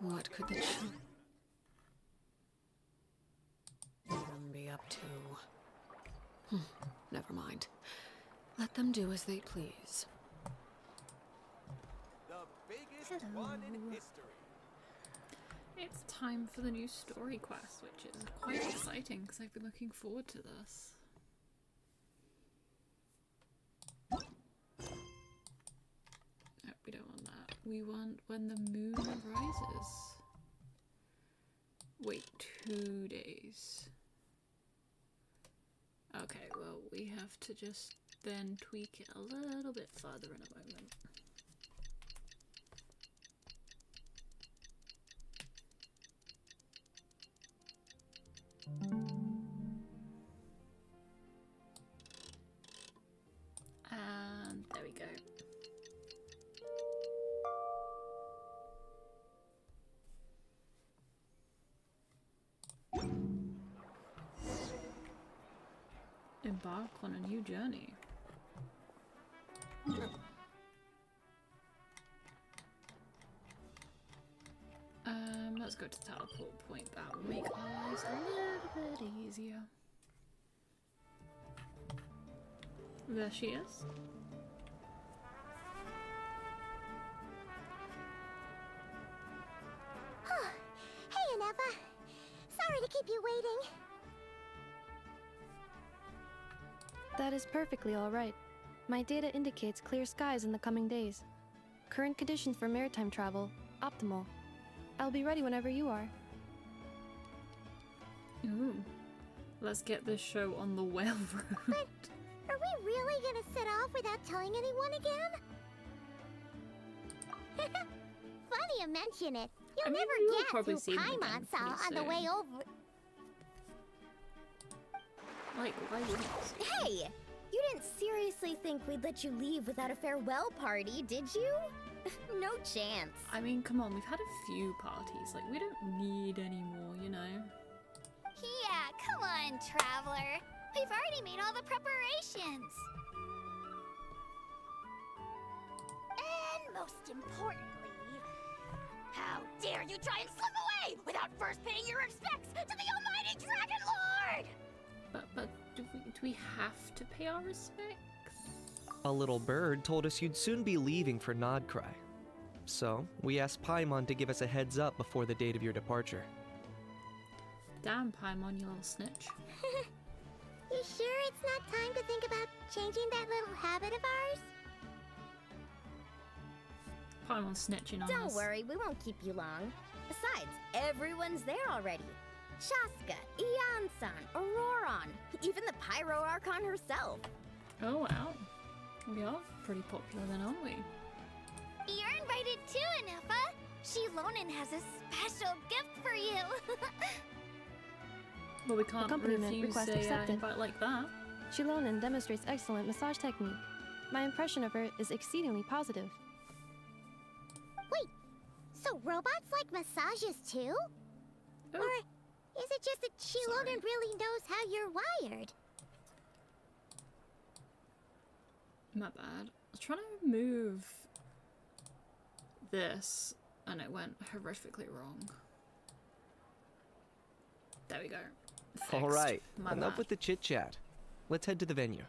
What could the children be up to? Never mind. Let them do as they please. The biggest one in history. It's time for the new story quest, which is quite exciting because I've been looking forward to this. No, we don't want that. We want when the moon rises. Wait, 2 days. Okay, well, we have to just then tweak it a little bit further in a moment. And there we go. Embark on a new journey. Let's go to the teleport point. That will make our lives a little bit easier. There she is. Hey, Aneva. Sorry to keep you waiting. That is perfectly all right. My data indicates clear skies in the coming days. Current conditions for maritime travel, optimal. I'll be ready whenever you are. Ooh. Let's get this show on the whale road. But are we really gonna set off without telling anyone again? Funny you mention it. You'll we'll never probably guess see who them again Paimon saw pretty on the way soon. over. Like, why wouldn't? Hey! You didn't seriously think we'd let you leave without a farewell party, did you? No chance. I mean, come on, we've had a few parties. Like, we don't need any more, you know? Yeah, come on, Traveler. We've already made all the preparations. And most importantly, how dare you try and slip away without first paying your respects to the almighty Dragon Lord! But do we have to pay our respects? A little bird told us you'd soon be leaving for Krai. So, we asked Paimon to give us a heads up before the date of your departure. Damn, Paimon, you little snitch. You sure it's not time to think about changing that little habit of ours? Paimon snitching on Don't us. worry, we won't keep you long. Besides, everyone's there already. Shaska, Ian-san, Auroron, even the Pyro Archon herself. Oh, wow. We are pretty popular then, aren't we? You're invited too, Anefa. Shilonen has a special gift for you. Well, we can't Accompaniment refuse request a accepted. invite like that. Shilonen demonstrates excellent massage technique. My impression of her is exceedingly positive. Wait, so robots like massages too? Oh. Or is it just that Shilonen really knows how you're wired? My bad. I was trying to move this, and it went horrifically wrong. There we go. Fixed. All right, My enough bad. with the chit-chat. Let's head to the venue.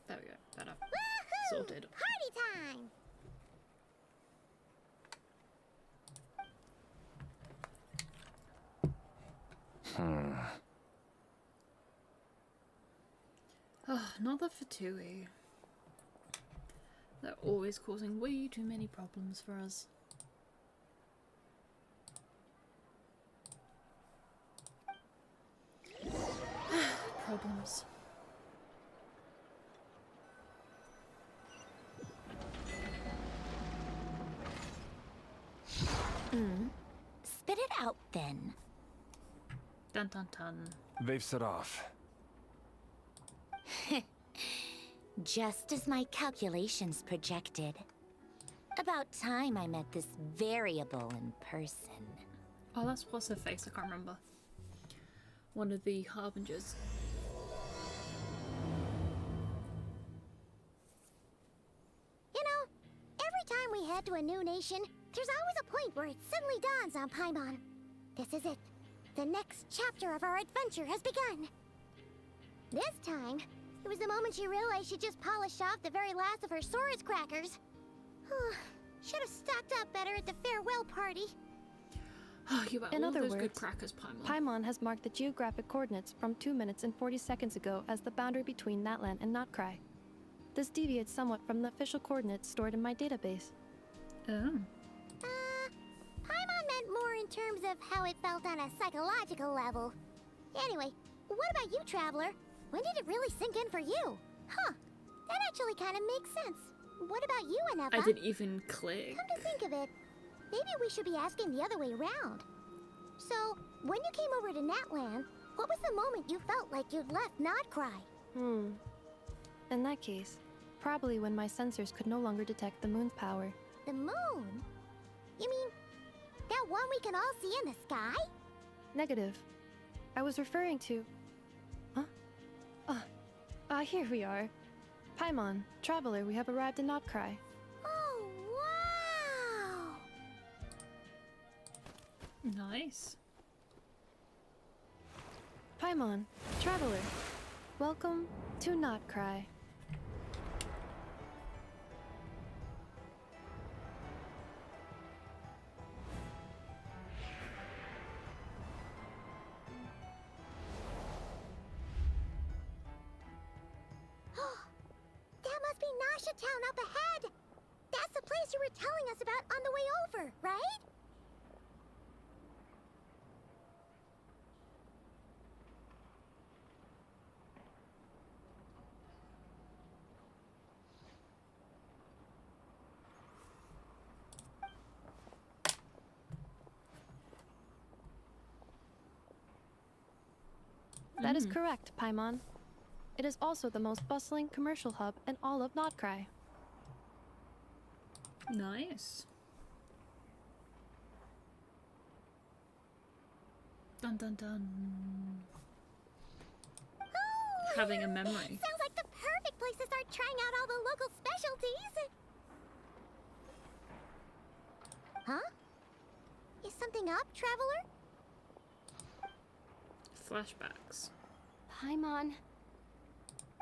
There we go. Better. Woohoo! Sorted. Party time! Not the Fatui. They're always causing way too many problems for us. Problems. Spit it out then. Dun dun dun. They've set off. Just as my calculations projected. About time I met this variable in person. Oh, that's what's her face. I can't remember. One of the harbingers. You know, every time we head to a new nation, there's always a point where it suddenly dawns on Paimon. This is it. The next chapter of our adventure has begun. This time, it was the moment she realized she just polished off the very last of her Saurus crackers. Should have stocked up better at the farewell party. Oh, you got In all other those good words, crackers, Paimon. Paimon has marked the geographic coordinates from 2 minutes and 40 seconds ago as the boundary between Natlan and Notkrai. This deviates somewhat from the official coordinates stored in my database. Oh. Paimon meant more in terms of how it felt on a psychological level. Anyway, what about you, Traveler? When did it really sink in for you? Huh, that actually kind of makes sense. What about you, Aneva? I didn't even click. Come to think of it, maybe we should be asking the other way around. So, when you came over to Natlan, what was the moment you felt like you'd left Notkrai? In that case, probably when my sensors could no longer detect the moon's power. The moon? You mean that one we can all see in the sky? Negative. I was referring to... Huh? Here we are. Paimon, Traveler, we have arrived in Notkrai. Oh, wow! Nice. Paimon, Traveler, welcome to Notkrai. That must be Nasha Town up ahead! That's the place you were telling us about on the way over, right? That is correct, Paimon. It is also the most bustling commercial hub in all of Notkrai. Nice. Dun dun dun. Having a memory. Sounds like the perfect place to start trying out all the local specialties. Huh? Is something up, Traveler? Flashbacks. Paimon.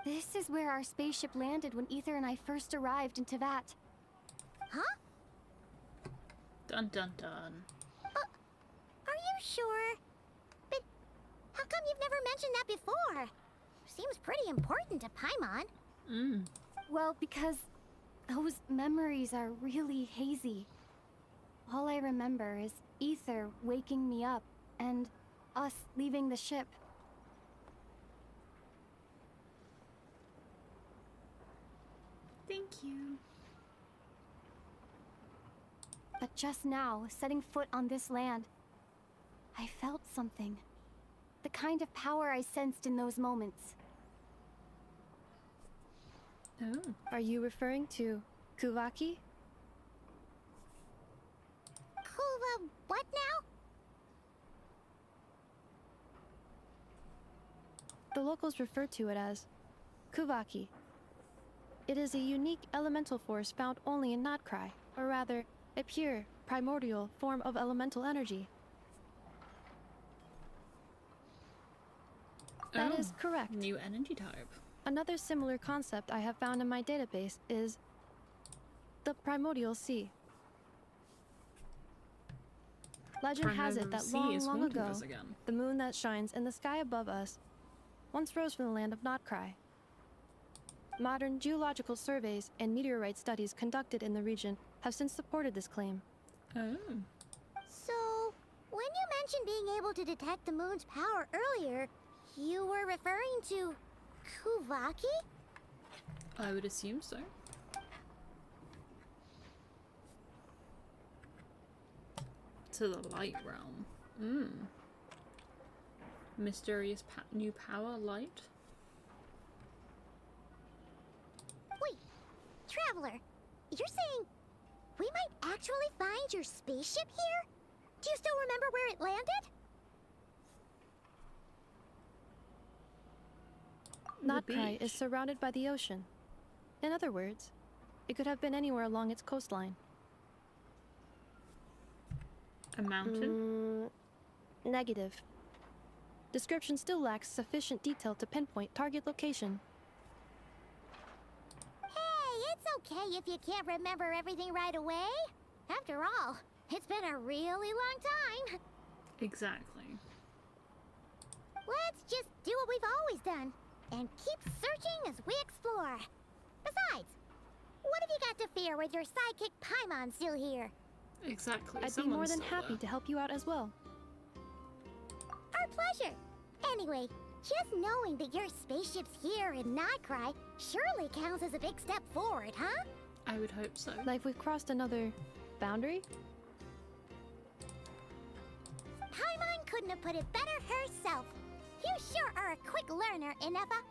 This is where our spaceship landed when Ether and I first arrived in Tevat. Huh? Dun dun dun. Are you sure? But how come you've never mentioned that before? Seems pretty important to Paimon. Well, because those memories are really hazy. All I remember is Ether waking me up and us leaving the ship. Thank you. But just now, setting foot on this land, I felt something. The kind of power I sensed in those moments. Oh. Are you referring to Kuvaki? Kuva, what now? The locals refer to it as Kuvaki. It is a unique elemental force found only in Notkrai, or rather, a pure, primordial form of elemental energy. That is correct. New energy type. Another similar concept I have found in my database is the primordial sea. Legend has it that Sea long, is long haunting ago, us again. the moon that shines in the sky above us once rose from the land of Notkrai. Modern geological surveys and meteorite studies conducted in the region have since supported this claim. Oh. So, when you mentioned being able to detect the moon's power earlier, you were referring to Kuvaki? I would assume so. To the light realm. Mysterious new power, light. Wait, Traveler, you're saying we might actually find your spaceship here? Do you still remember where it landed? Notkrai is beach. surrounded by the ocean. In other words, it could have been anywhere along its coastline. A mountain? Negative. Description still lacks sufficient detail to pinpoint target location. Hey, it's okay if you can't remember everything right away. After all, it's been a really long time. Exactly. Let's just do what we've always done and keep searching as we explore. Besides, what have you got to fear with your sidekick Paimon still here? Exactly. I'd be more than Someone's happy to help you out as well. Our pleasure. Anyway, just knowing that your spaceship's here in Krai surely counts as a big step forward, huh? I would hope so. Like we've crossed another boundary? Paimon couldn't have put it better herself. You sure are a quick learner, Inefa.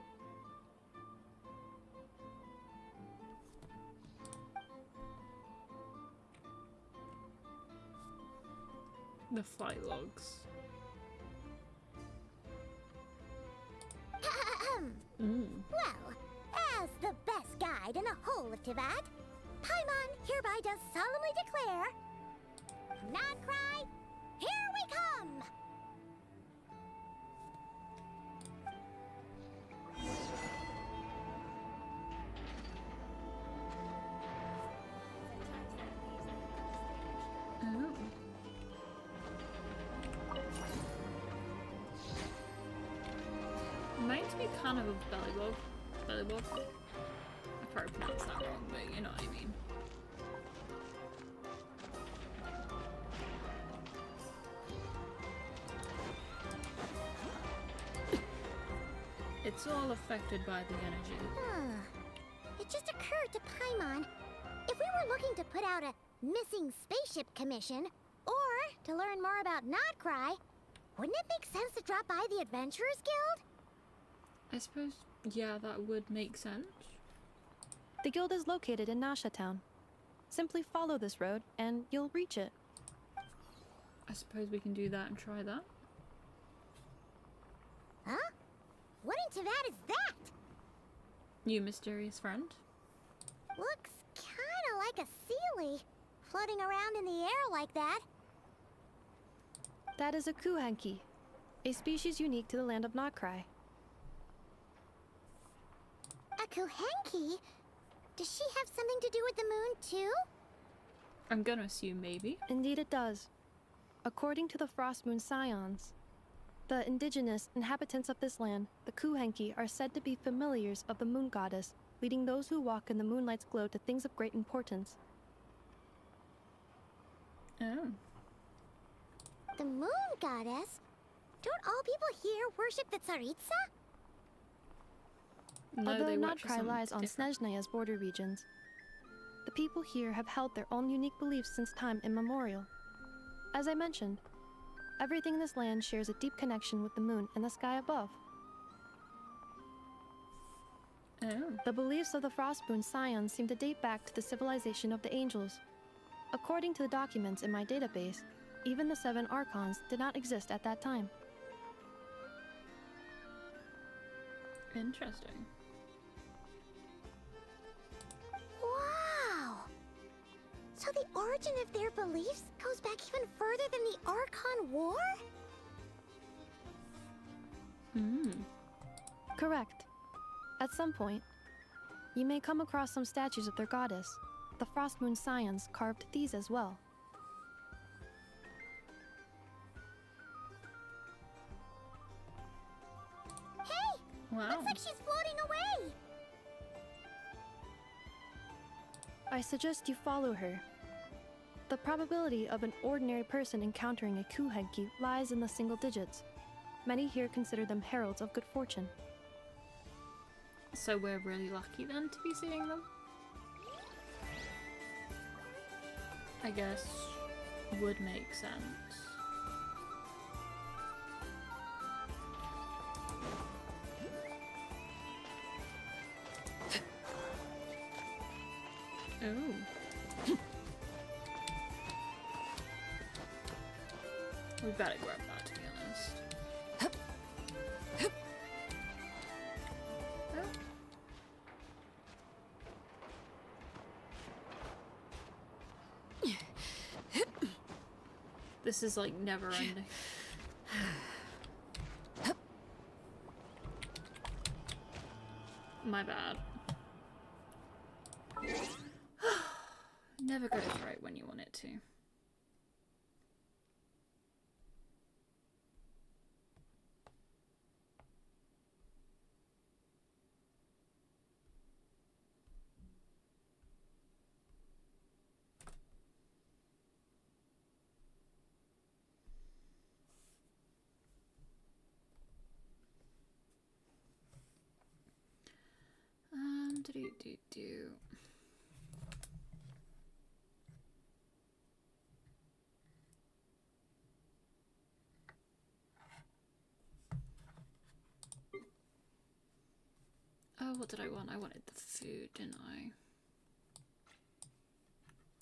The flight logs. Well, as the best guide in the whole of Tivat, Paimon hereby does solemnly declare, Krai, here we come! Oh. Reminds me kind of Bellybug. Bellybug? I probably pronounced that wrong, but you know what I mean. It's all affected by the energy. It just occurred to Paimon, if we were looking to put out a missing spaceship commission, or to learn more about Krai, wouldn't it make sense to drop by the Adventurers Guild? I suppose, yeah, that would make sense. The guild is located in Nasha Town. Simply follow this road and you'll reach it. I suppose we can do that and try that. Huh? What in Tivat is that? You mysterious friend? Looks kinda like a Sealy, floating around in the air like that. That is a Kuhanki, a species unique to the land of Krai. A Kuhenki? Does she have something to do with the moon, too? I'm gonna assume maybe. Indeed it does. According to the Frost Moon Scions, the indigenous inhabitants of this land, the Kuhenki, are said to be familiars of the moon goddess, leading those who walk in the moonlight's glow to things of great importance. Oh. The moon goddess? Don't all people here worship the Tsaritsa? No, Although they worship Krai something lies on different. Snezhneya's border regions, the people here have held their own unique beliefs since time immemorial. As I mentioned, everything in this land shares a deep connection with the moon and the sky above. Oh. The beliefs of the Frostmoon Scions seem to date back to the civilization of the angels. According to the documents in my database, even the 7 Archons did not exist at that time. Interesting. Wow! So the origin of their beliefs goes back even further than the Archon War? Correct. At some point, you may come across some statues of their goddess. The Frostmoon Scions carved these as well. Hey! Wow. Looks like she's floating away! I suggest you follow her. The probability of an ordinary person encountering a Kuhenki lies in the single digits. Many here consider them heralds of good fortune. So we're really lucky then to be seeing them? I guess would make sense. Oh. We better grab that, to be honest. Oh. This is like never ending. My bad. Never goes right when you want it to. Do. Oh, what did I want? I wanted the food, didn't I? I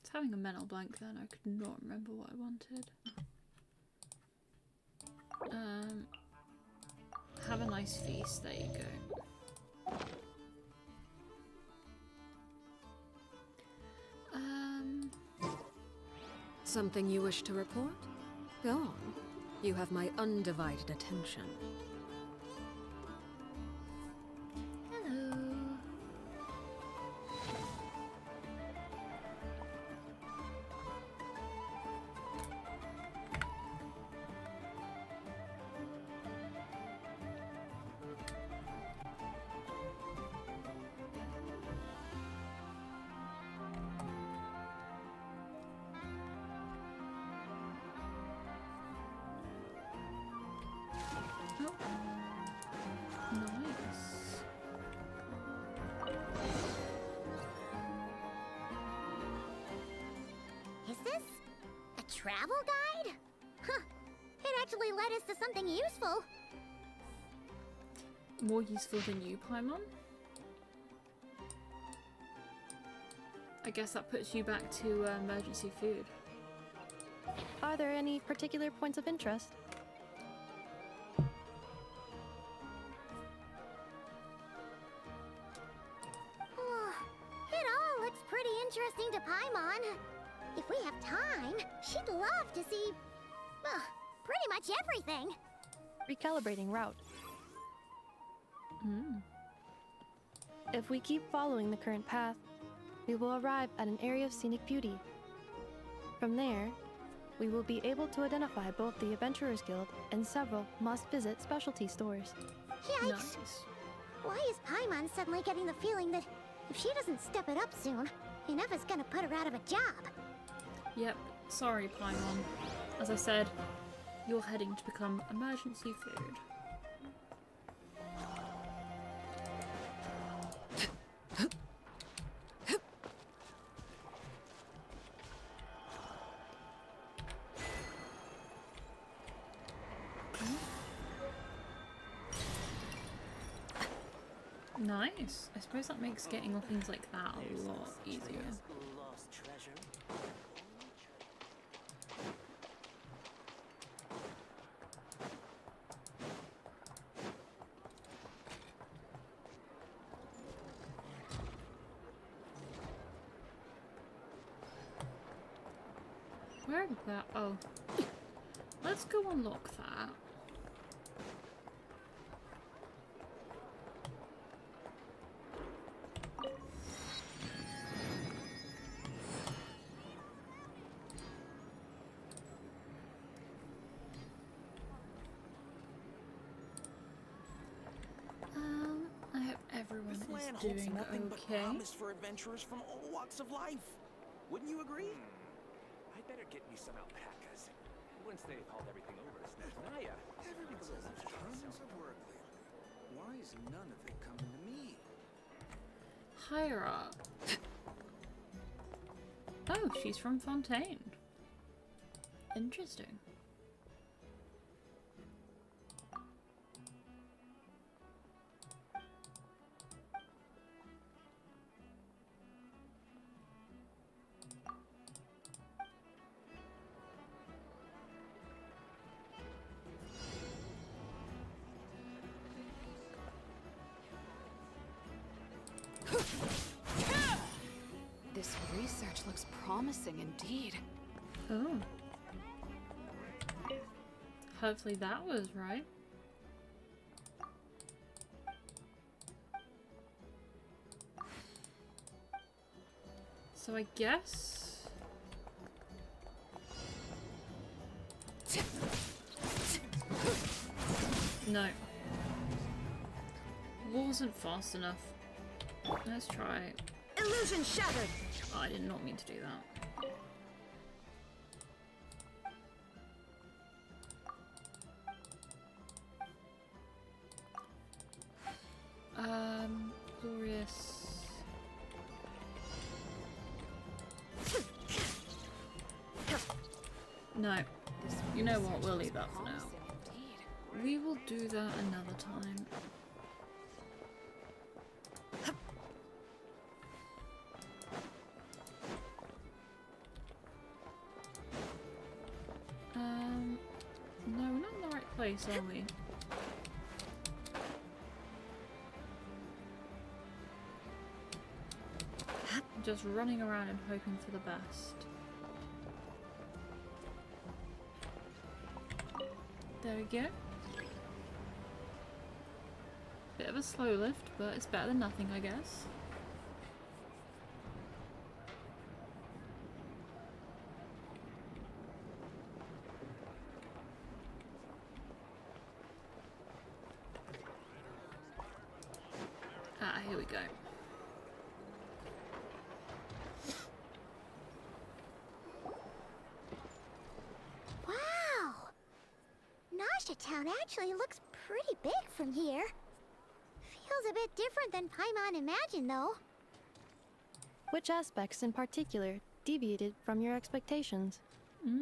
was having a mental blank then. I could not remember what I wanted. Have a nice feast. There you go. Something you wish to report? Go on. You have my undivided attention. Hello. Travel guide? Huh. It actually led us to something useful. More useful than you, Paimon? I guess that puts you back to emergency food. Are there any particular points of interest? It all looks pretty interesting to Paimon. If we have time, she'd love to see, pretty much everything. Recalibrating route. If we keep following the current path, we will arrive at an area of scenic beauty. From there, we will be able to identify both the Adventurers Guild and several must-visit specialty stores. Yikes! Nice. Why is Paimon suddenly getting the feeling that if she doesn't step it up soon, Ineva's gonna put her out of a job? Yep, sorry Paimon. As I said, you're heading to become emergency food. Nice. I suppose that makes getting on things like that a lot easier. Where did that? Oh. Let's go unlock that. I hope everyone This land is holds doing nothing but okay. promise for adventurers from all walks of life. Wouldn't you agree? I better get me some alpacas. Once they've hauled everything over to Snezhnaya, Everyone says there's tons of work lately. Why is none of it coming to me? Higher up. Oh, she's from Fontaine. Interesting. This research looks promising indeed. Oh. Hopefully that was right. So I guess... No. Wasn't fast enough. Let's try. Illusion shattered. Oh, I did not mean to do that. Glorious. No. You know what? We'll leave that for now. We will do that another time. No, we're not in the right place, are we? Just running around and hoping for the best. There we go. Bit of a slow lift, but it's better than nothing, I guess. Ah, here we go. Wow! Nasha Town actually looks pretty big from here. Feels a bit different than Paimon imagined, though. Which aspects in particular deviated from your expectations? Well,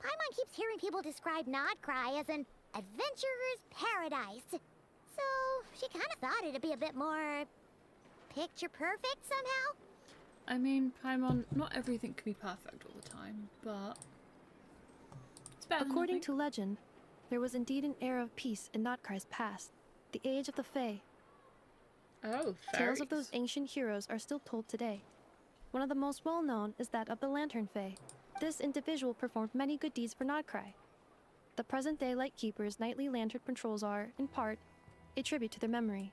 Paimon keeps hearing people describe Krai as an adventurer's paradise. So, she kind of thought it'd be a bit more picture perfect somehow. I mean, Paimon, not everything can be perfect all the time, but it's better According than to legend, there was indeed an era of peace in Krai's past, the age of the Fae. Oh, Tales of those ancient heroes are still told today. One of the most well-known is that of the Lantern Fae. This individual performed many good deeds for Krai. The present-day Lightkeeper's nightly lantern patrols are, in part, a tribute to their memory.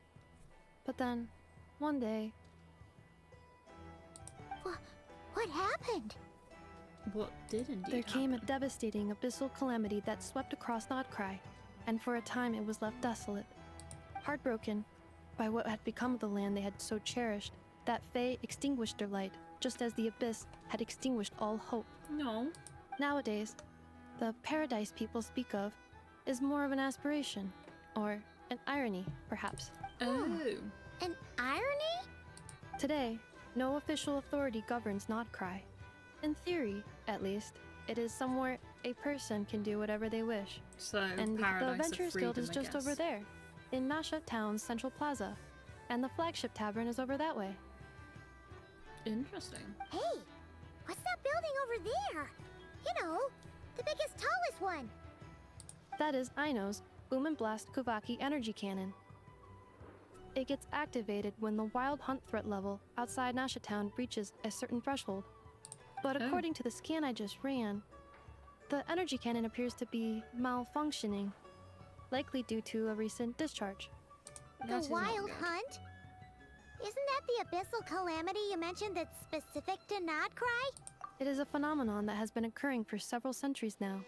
But then, one day... What happened? What did indeed There came a happen? devastating abyssal calamity that swept across Krai, and for a time it was left desolate. Heartbroken by what had become of the land they had so cherished, that Fae extinguished their light, just as the abyss had extinguished all hope. No. Nowadays, the paradise people speak of is more of an aspiration, or an irony, perhaps. Oh. An irony? Today, no official authority governs Krai. In theory, at least, it is somewhere a person can do whatever they wish. So, And the Paradise of Adventurers Guild Freedom, is I just guess. over there, in Nasha Town's central plaza, and the flagship tavern is over that way. Interesting. Hey, what's that building over there? You know, the biggest, tallest one. That is Aino's Boom and Blast Kuvaki energy cannon. It gets activated when the wild hunt threat level outside Nasha Town reaches a certain threshold. But Oh. according to the scan I just ran, the energy cannon appears to be malfunctioning, likely due to a recent discharge. That The is not wild good. hunt? Isn't that the abyssal calamity you mentioned that's specific to Krai? It is a phenomenon that has been occurring for several centuries now.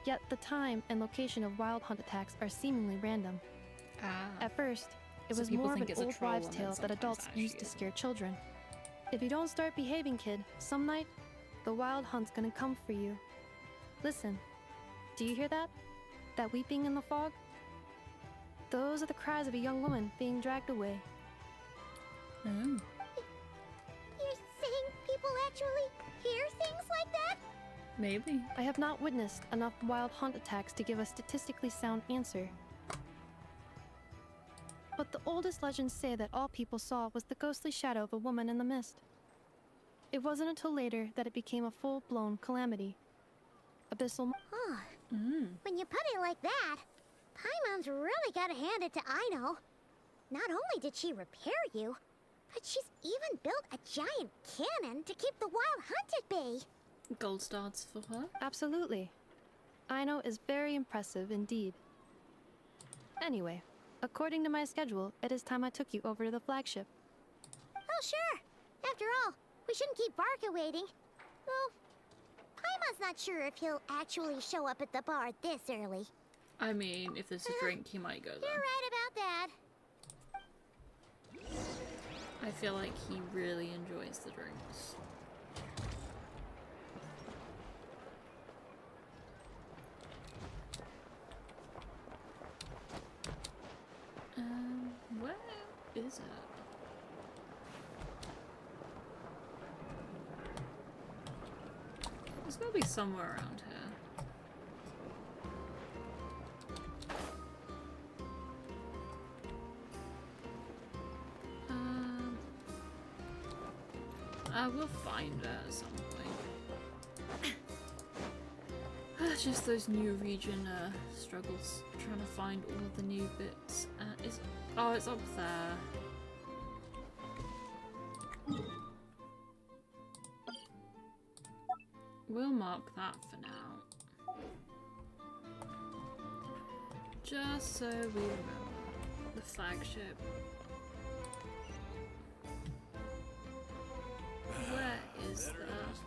Yet the time and location of wild hunt attacks are seemingly random. Ah. At first, it So was people more of think an it's a old troll wives' and tale then that sometimes adults actually used to is. scare children. If you don't start behaving, kid, some night, the wild hunt's gonna come for you. Listen, do you hear that? That weeping in the fog? Those are the cries of a young woman being dragged away. Oh. You're saying people actually hear things like that? Maybe. I have not witnessed enough wild hunt attacks to give a statistically sound answer. But the oldest legends say that all people saw was the ghostly shadow of a woman in the mist. It wasn't until later that it became a full-blown calamity. Abyssal... Huh. Mm. When you put it like that, Paimon's really gotta hand it to Aino. Not only did she repair you, but she's even built a giant cannon to keep the wild hunt at bay. Gold stars for her. Absolutely. Aino is very impressive indeed. Anyway, according to my schedule, it is time I took you over to the flagship. Oh, sure. After all, we shouldn't keep Varka waiting. Well, Paimon's not sure if he'll actually show up at the bar this early. I mean, if there's a drink, he might go You're there. right about that. I feel like he really enjoys the drinks. Where is it? There's gotta be somewhere around here. I will find it at some point. Just those new region struggles, trying to find all the new bits. Oh, it's up there. We'll mark that for now. Just so we remember. The flagship. Where is that?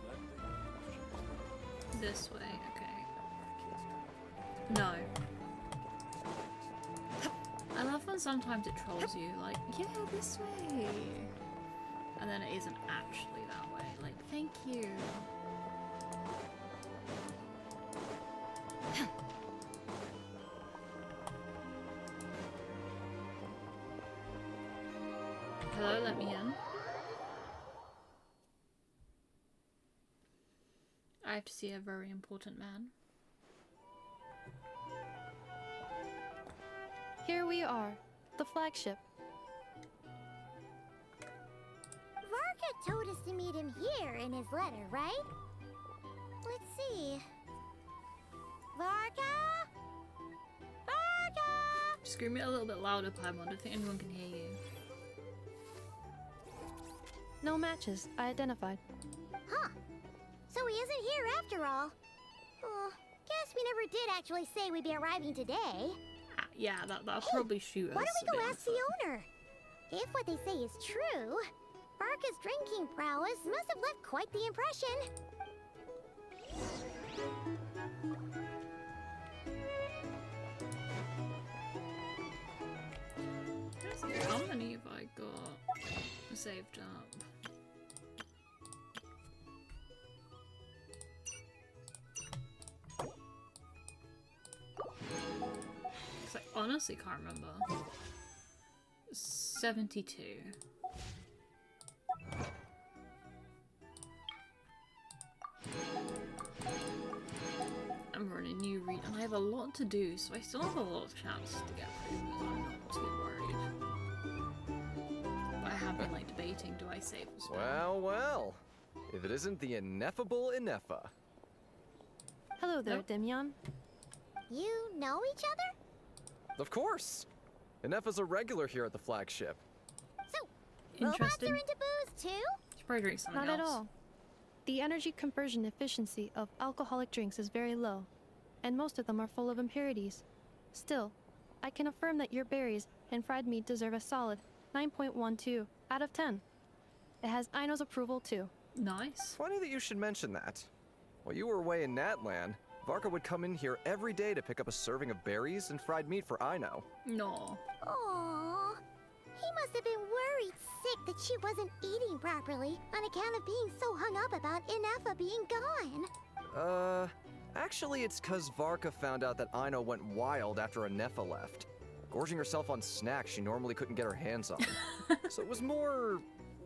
This way, okay. No. I love when sometimes it trolls you, like, yeah, this way. And then it isn't actually that way. Like, thank you. Hello, let me in. I have to see a very important man. Here we are, the flagship. Varka told us to meet him here in his letter, right? Let's see. Varka? Varka! Scream it a little bit louder, Paimon. I don't think anyone can hear you. No matches, I identified. Huh. So he isn't here after all. Oh, guess we never did actually say we'd be arriving today. Yeah, that'll probably shoot us. Why don't we a go bit ask the owner? If what they say is true, Varka's drinking prowess must have left quite the impression. How many have I got saved up? I honestly can't remember. 72. I'm running a new read, and I have a lot to do, so I still have a lot of chapters to get through, so I'm not too worried. But I have been like debating, do I save as well? Well, well. If it isn't the ineffable Ineffa. Hello there, Nope. Demyon. You know each other? Of course. Ineffa's a regular here at the flagship. So, robots Interesting. are into booze too? Should probably drink something Not else. at all. The energy conversion efficiency of alcoholic drinks is very low, and most of them are full of impurities. Still, I can affirm that your berries and fried meat deserve a solid 9.12 out of 10. It has Aino's approval too. Nice. Funny that you should mention that. While you were away in Natland, Varka would come in here every day to pick up a serving of berries and fried meat for Aino. No. Aww. He must have been worried sick that she wasn't eating properly on account of being so hung up about Ineffa being gone. Actually it's 'cause Varka found out that Aino went wild after Ineffa left, gorging herself on snacks she normally couldn't get her hands on. So it was more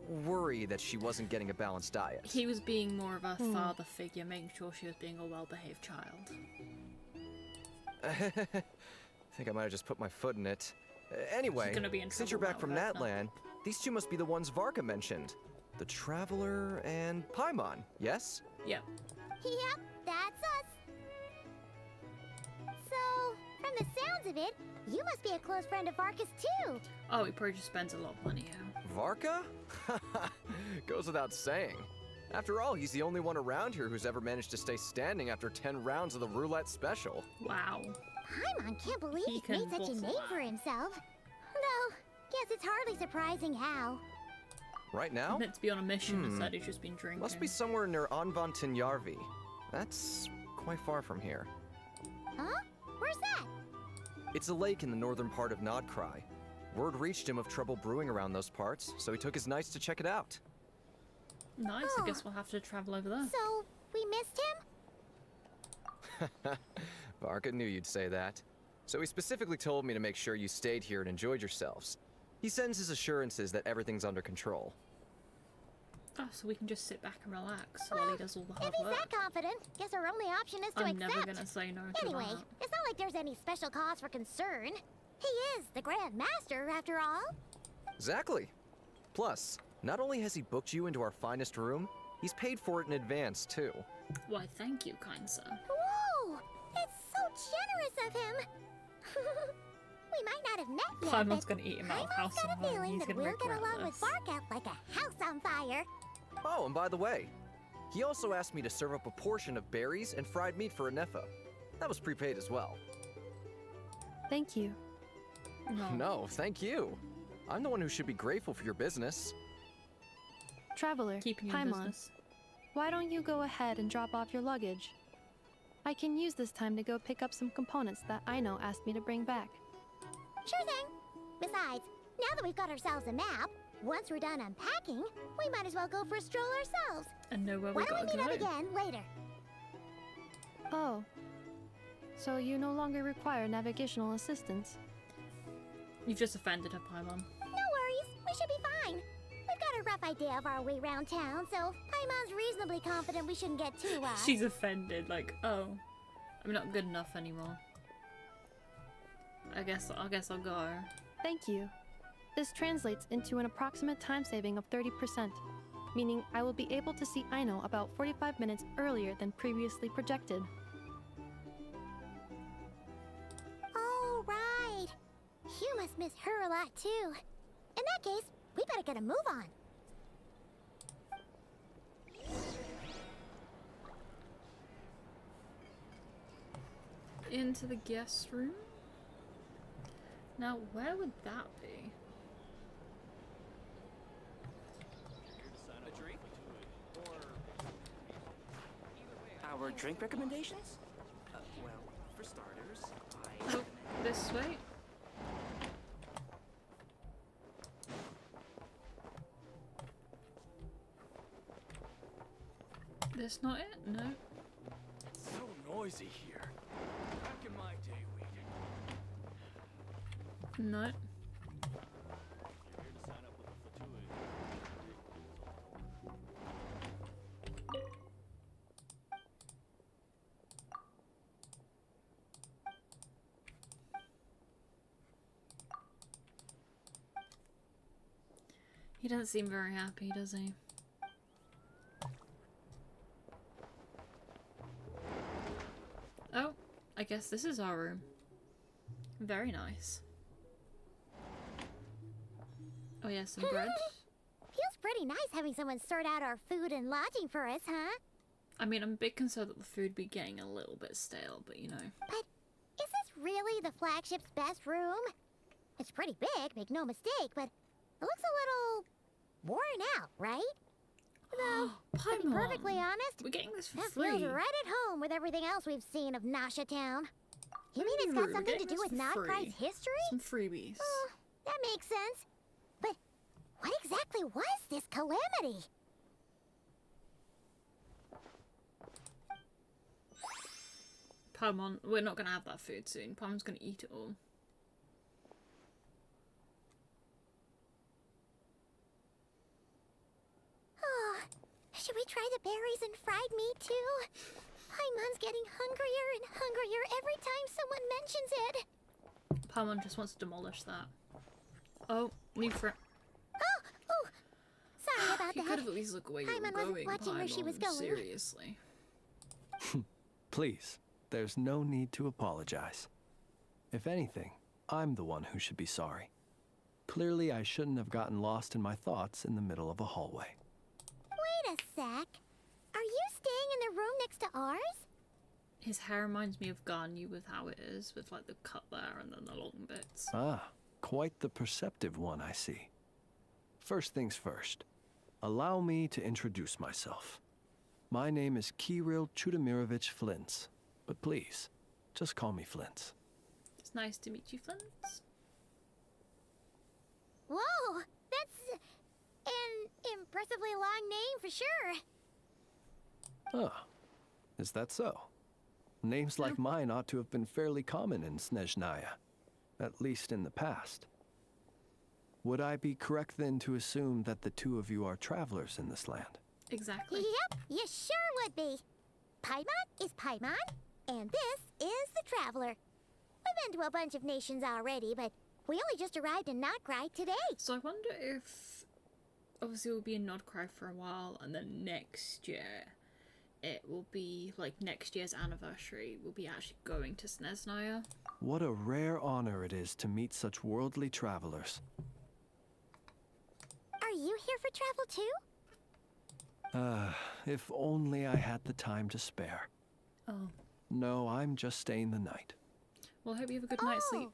worry that she wasn't getting a balanced diet. He was being more of a father figure, making sure she was being a well-behaved child. I think I might have just put my foot in it. Anyway, gonna be in since you're trouble back from now, that's Natland, these two must be the ones Varka mentioned. The Traveler and Paimon, yes? Yep. Yep, that's us. So, from the sounds of it, you must be a close friend of Varka's too. Oh, he probably just spends a lot of money here. Varka? Goes without saying. After all, he's the only one around here who's ever managed to stay standing after 10 rounds of the roulette special. Wow. Paimon can't believe He he's can made such a bottle name that. for himself. Though, guess it's hardly surprising how. Right now? Meant to be on a mission instead, he's just been drinking. Must be somewhere near Anvantinjarvi. That's quite far from here. Huh? Where's that? It's a lake in the northern part of Nodkrai. Word reached him of trouble brewing around those parts, so he took his knights to check it out. Nice, Oh. I guess we'll have to travel over there. So, we missed him? Varka knew you'd say that. So he specifically told me to make sure you stayed here and enjoyed yourselves. He sends his assurances that everything's under control. Oh, so we can just sit back and relax while he does all the hard If he's work. that confident, guess our only option is to I'm accept. never gonna say no to Anyway, that. it's not like there's any special cause for concern. He is the Grand Master, after all. Exactly. Plus, not only has he booked you into our finest room, he's paid for it in advance, too. Why, thank you, kind sir. Whoa! It's so generous of him! We might not have met yet, Paimon's but gonna eat him out of Paimon's house got and a home. feeling He's that gonna we'll get regret along with this. Barkat like a house on fire. Oh, and by the way, he also asked me to serve up a portion of berries and fried meat for Anefa. That was prepaid as well. Thank you. No, thank you. I'm the one who should be grateful for your business. Traveler, Keeping you in Paimon, business. why don't you go ahead and drop off your luggage? I can use this time to go pick up some components that Aino asked me to bring back. Sure thing. Besides, now that we've got ourselves a map, once we're done unpacking, we might as well go for a stroll ourselves. And know where Why we don't gotta we meet go. up again later? Oh. So you no longer require navigational assistance? You've just offended her, Paimon. No worries, we should be fine. We've got a rough idea of our way around town, so Paimon's reasonably confident we shouldn't get too She's offended, like, oh, I'm not good enough anymore. I guess I'll go. Thank you. This translates into an approximate time saving of 30%, meaning I will be able to see Aino about 45 minutes earlier than previously projected. Oh, right. You must miss her a lot, too. In that case, we better get a move on. Into the guest room? Now, where would that be? A drink? Or our drink recommendations? Well, for starters, Oh, this way? This not it? No. It's so noisy here. Back in my day, we'd No. He doesn't seem very happy, does he? Oh, I guess this is our room. Very nice. Oh yeah, some bread. Feels pretty nice having someone sort out our food and lodging for us, huh? I mean, I'm a bit concerned that the food be getting a little bit stale, but you know. But is this really the flagship's best room? It's pretty big, make no mistake, but it looks a little worn out, right? Though, to be Paimon, perfectly honest, we're getting this for that free. feels right at home with everything else we've seen of Nasha Town. You mean it's We're got something to getting do this with for free. Nodkrai's history? Some freebies. Oh, that makes sense. But what exactly was this calamity? Paimon, we're not gonna have that food soon. Paimon's gonna eat it all. Oh, should we try the berries and fried meat too? Paimon's getting hungrier and hungrier every time someone mentions it. Paimon just wants to demolish that. Oh, new friend. Oh, sorry about You that. could have at least looked where you Paimon were wasn't going, watching where she was Paimon. going. Seriously. Please, there's no need to apologize. If anything, I'm the one who should be sorry. Clearly, I shouldn't have gotten lost in my thoughts in the middle of a hallway. Wait a sec. ours? His hair reminds me of Garnu with how it is, with like the cut there and then the long bits. Ah, quite the perceptive one, I see. First things first, allow me to introduce myself. My name is Kirill Chudamirovich Flintz, but please, just call me Flintz. It's nice to meet you, Flintz. Whoa, that's an impressively long name for sure. Ah, is that so? Names like mine ought to have been fairly common in Snezhnaya, at least in the past. Would I be correct then to assume that the two of you are travelers in this land? Exactly. Yep, you sure would be. Paimon is Paimon, and this is the Traveler. We've been to a bunch of nations already, but we only just arrived in Krai today. So I wonder if, obviously we'll be in Krai for a while, and then next year, it will be, like, next year's anniversary, we'll be actually going to Snezhnaya. What a rare honor it is to meet such worldly travelers. Are you here for travel too? If only I had the time to spare. Oh. No, I'm just staying the night. Well, I hope you have a good night's sleep.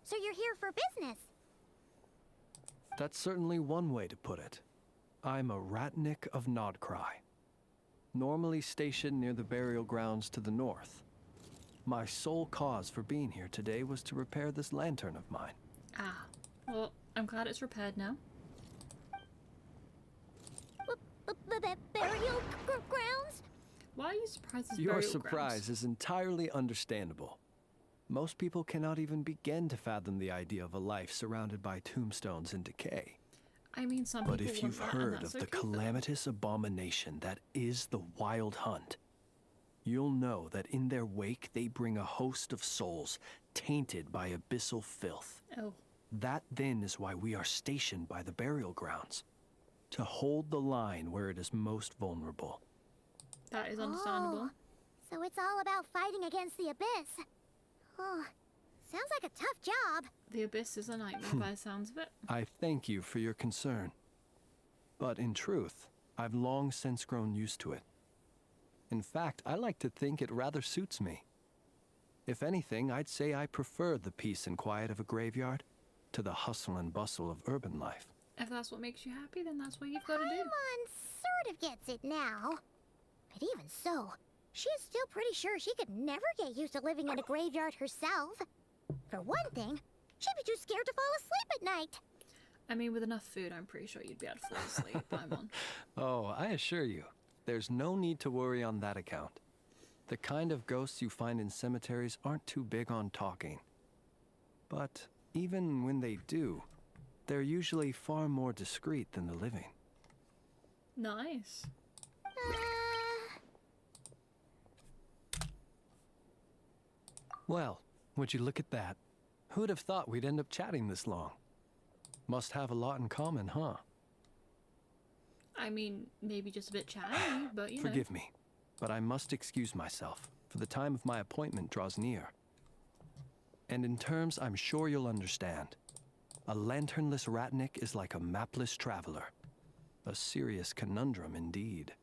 So you're here for business? That's certainly one way to put it. I'm a Ratnik of Krai, normally stationed near the burial grounds to the north. My sole cause for being here today was to repair this lantern of mine. Ah. Well, I'm glad it's repaired now. Burial grounds? Why are you surprised it's Your burial surprise grounds? is entirely understandable. Most people cannot even begin to fathom the idea of a life surrounded by tombstones and decay. I mean, some But people if want you've that, and heard that's of the okay for them. calamitous abomination that is the Wild Hunt, you'll know that in their wake they bring a host of souls tainted by abyssal filth. Oh. That then is why we are stationed by the burial grounds, to hold the line where it is most vulnerable. That is understandable. So it's all about fighting against the abyss. Oh, sounds like a tough job. The abyss is a nightmare by the sounds of it. I thank you for your concern. But in truth, I've long since grown used to it. In fact, I like to think it rather suits me. If anything, I'd say I prefer the peace and quiet of a graveyard to the hustle and bustle of urban life. If that's what makes you happy, then that's what you've got to do. Paimon sort of gets it now. But even so, she is still pretty sure she could never get used to living in a graveyard herself. For one thing, she'd be too scared to fall asleep at night. I mean, with enough food, I'm pretty sure you'd be able to fall asleep, Paimon. Oh, I assure you, there's no need to worry on that account. The kind of ghosts you find in cemeteries aren't too big on talking. But even when they do, they're usually far more discreet than the living. Nice. Well, would you look at that? Who'd have thought we'd end up chatting this long? Must have a lot in common, huh? I mean, maybe just a bit chatty, but you know. Forgive me, but I must excuse myself, for the time of my appointment draws near. And in terms I'm sure you'll understand, a lanternless Ratnik is like a mapless traveler. A serious conundrum indeed.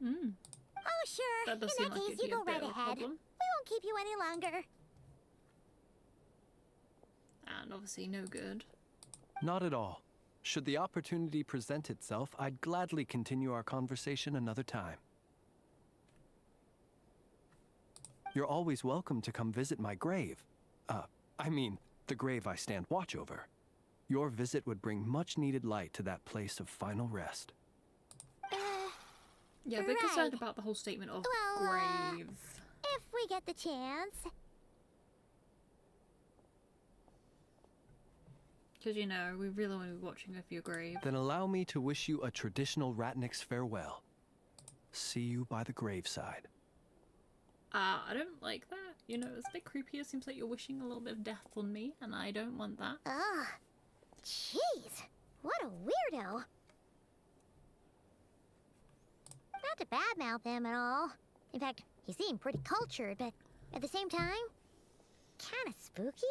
Hmm. Oh, sure. That does In seem that like case, it'd you be a go bit right of a ahead. problem. We won't keep you any longer. And obviously no good. Not at all. Should the opportunity present itself, I'd gladly continue our conversation another time. You're always welcome to come visit my grave. I mean, the grave I stand watch over. Your visit would bring much needed light to that place of final rest. Yeah, a bit concerned Right. about the whole statement of Well, grave. If we get the chance. Because, you know, we really want to be watching over your grave. Then allow me to wish you a traditional Ratnik's farewell. See you by the graveside. I don't like that. You know, it's a bit creepy. It seems like you're wishing a little bit of death on me, and I don't want that. Ugh. Jeez. What a weirdo. Not to badmouth him at all. In fact, he seemed pretty cultured, but at the same time, kinda spooky.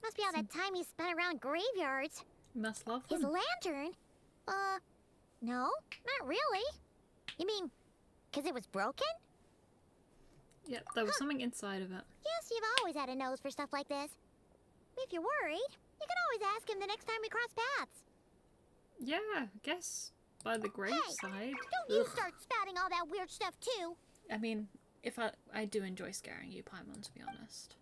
Must be all that time he spent around graveyards. You must love His them. lantern? No, not really. You mean, 'cause it was broken? Yep, there was something inside of it. Yes, you've always had a nose for stuff like this. If you're worried, you can always ask him the next time we cross paths. Yeah, I guess by the graveside. Hey, don't you start spouting all that weird stuff too. I mean, if I do enjoy scaring you, Paimon, to be honest.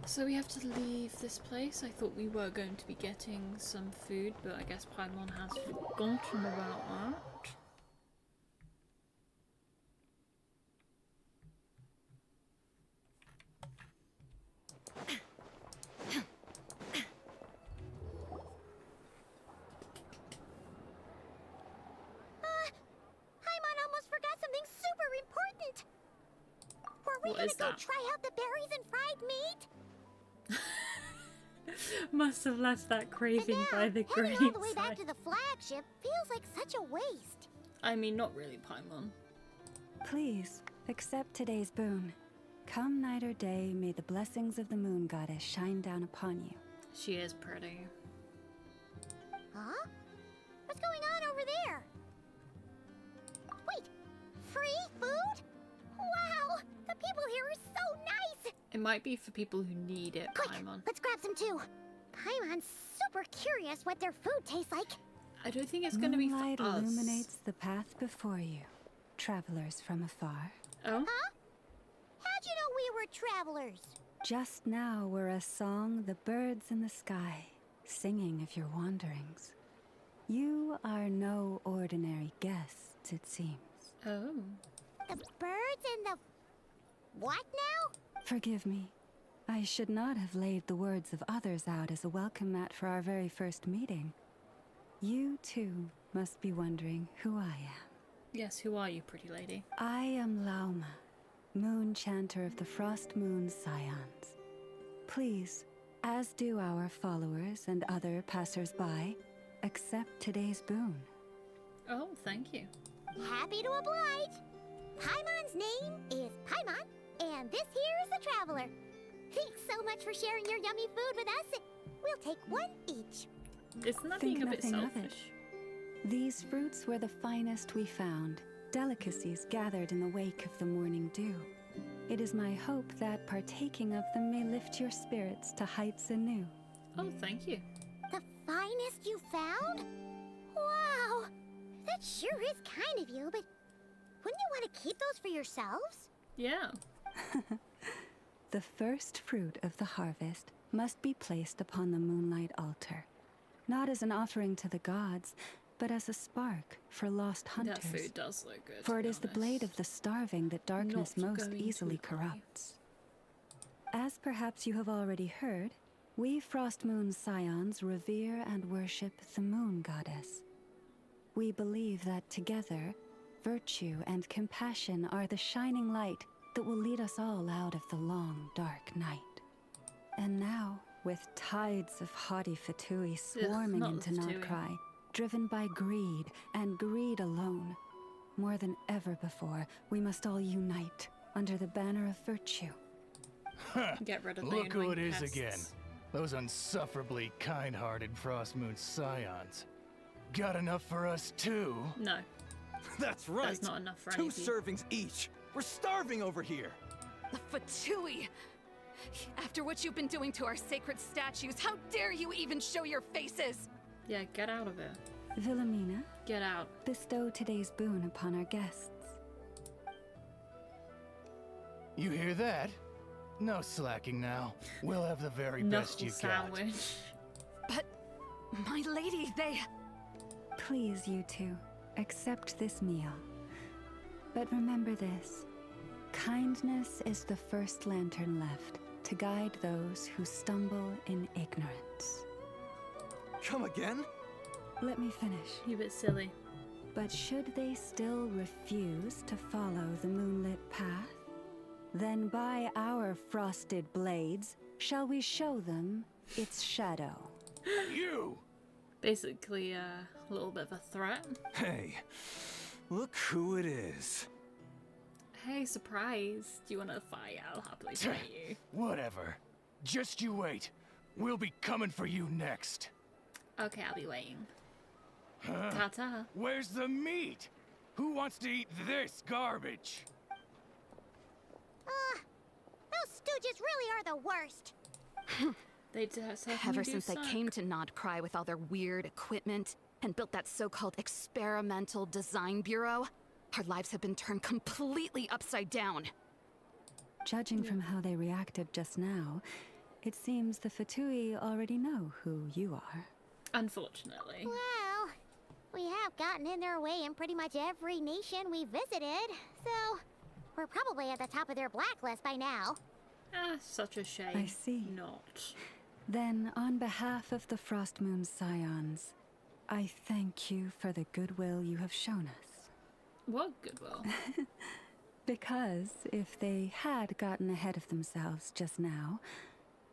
So we have to leave this place. I thought we were going to be getting some food, but I guess Paimon has forgotten about that. Paimon almost forgot something super important. Were we What gonna is go that? try out the berries and fried meat? Must have left that craving And now, by the heading all the way back graveside. to the flagship feels like such a waste. I mean, not really, Paimon. Please, accept today's boon. Come night or day, may the blessings of the moon goddess shine down upon you. She is pretty. Huh? What's going on over there? Wait, free food? Wow, the people here are so nice! It might be for people who need it, Quick, Paimon. let's grab some too. Paimon's super curious what their food tastes like. I don't think it's going to be for Moonlight us. illuminates the path before you, travelers from afar. Oh? Huh? How'd you know we were travelers? Just now were a song the birds in the sky, singing of your wanderings. You are no ordinary guests, it seems. Oh. The birds and the... what now? Forgive me. I should not have laid the words of others out as a welcome mat for our very first meeting. You, too, must be wondering who I am. Yes, who are you, pretty lady? I am Lauma, moon chanter of the Frost Moon Scions. Please, as do our followers and other passers-by, accept today's boon. Oh, thank you. Happy to oblige. Paimon's name is Paimon, and this here is the traveler. Thanks so much for sharing your yummy food with us. We'll take one each. Isn't that Think being a bit nothing of selfish? it. These fruits were the finest we found, delicacies gathered in the wake of the morning dew. It is my hope that partaking of them may lift your spirits to heights anew. Oh, thank you. The finest you found? Wow, that sure is kind of you, but wouldn't you want to keep those for yourselves? Yeah. The first fruit of the harvest must be placed upon the moonlight altar, not as an offering to the gods, but as a spark for lost hunters. That food does look good. For to it be is the honest. blade of the starving that darkness Not most going easily to cry. corrupts. As perhaps you have already heard, we Frost Moon Scions revere and worship the moon goddess. We believe that together, virtue and compassion are the shining light that will lead us all out of the long, dark night. And now, with tides of haughty Fatui swarming not into the Fatui. Krai, driven by greed, and greed alone, more than ever before, we must all unite under the banner of virtue. Get rid of the Look who it annoying is pests. again. Those unsufferably kind-hearted Frost Moon Scions. Got enough for us too? No. That's right. That's not enough for 2 any of you. servings each. We're starving over here. The Fatui! After what you've been doing to our sacred statues, how dare you even show your faces? Yeah, get out of here. Wilhelmina, Get out. bestow today's boon upon our guests. You hear that? No slacking now. We'll have the very best Knuckle you sandwich. But, my lady, they... Please, you two, accept this meal. But remember this. Kindness is the first lantern left to guide those who stumble in ignorance. Come again? Let me finish. You're a bit silly. But should they still refuse to follow the moonlit path, then by our frosted blades shall we show them its shadow. You! Basically, a little bit of a threat. Hey, look who it is. Hey, surprise. Do you want to fight? I'll happily fight you. Whatever. Just you wait. We'll be coming for you next. Okay, I'll be waiting. Huh? Ta-ta. Where's the meat? Who wants to eat this garbage? Those stooges really are the worst. They certainly Ever do since suck. they came to Nod Cry with all their weird equipment and built that so-called experimental design bureau, our lives have been turned completely upside down. Judging from how they reacted just now, it seems the Fatui already know who you are. Unfortunately. Well, we have gotten in their way in pretty much every nation we visited, so we're probably at the top of their blacklist by now. Ah, such a shame. I see. Not. Then, on behalf of the Frost Moon Scions, I thank you for the goodwill you have shown us. What goodwill? Because if they had gotten ahead of themselves just now,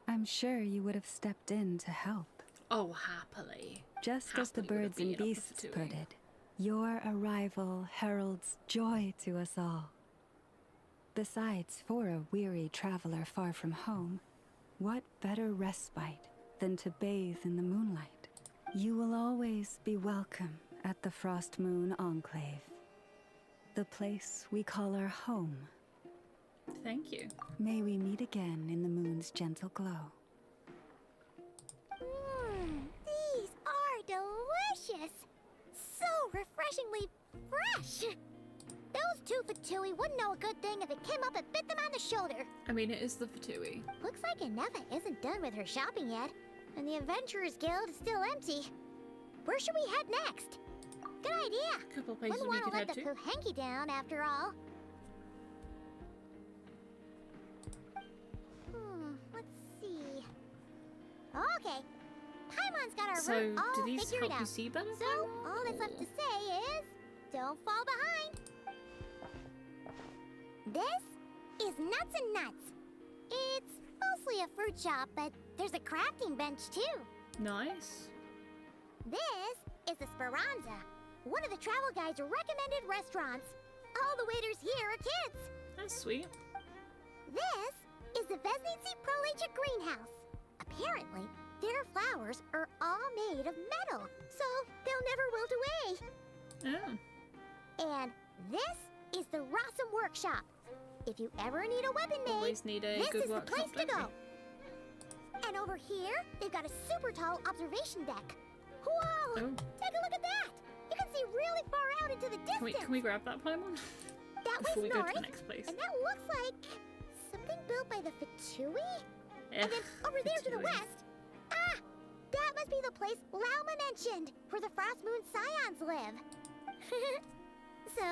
I'm sure you would have stepped in to help. Oh, happily. Just as the Happily would have birds and beaten up the beasts Fatui. put it, your arrival heralds joy to us all. Besides, for a weary traveler far from home, what better respite than to bathe in the moonlight? You will always be welcome at the Frost Moon Enclave, the place we call our home. Thank you. May we meet again in the moon's gentle glow. These are delicious! So refreshingly fresh! Those two Fatui wouldn't know a good thing if it came up and bit them on the shoulder. I mean, it is the Fatui. Looks like Inefa isn't done with her shopping yet, and the Adventurers Guild is still empty. Where should we head next? Good idea! Couple places Wouldn't we want could to let head the to. Puhenki down, after all. Let's see. Okay. Paimon's got our So, route all do these figured help out. you see better? So, all that's left to say is, don't fall behind. This is Nuts and Nuts. It's mostly a fruit shop, but there's a crafting bench too. Nice. This is the Speranza, one of the travel guide's recommended restaurants. All the waiters here are kids. That's sweet. This is the Vesnici Prolecha greenhouse. Apparently, their flowers are all made of metal, so they'll never wilt away. Oh. And this is the Rossum Workshop. If you ever need a weapon made, Always need a this good is the workshop, place to don't go. And over here, they've got a super tall observation deck. Whoa! Oh. Take a look at that! You can see really far out into the distance. Can we grab that Paimon? That Before was we go to north, the next place. and that looks like something built by the Fatui? Eh, And then over there to the Fatui. west, that must be the place Lauma mentioned, where the Frost Moon Scions live. So,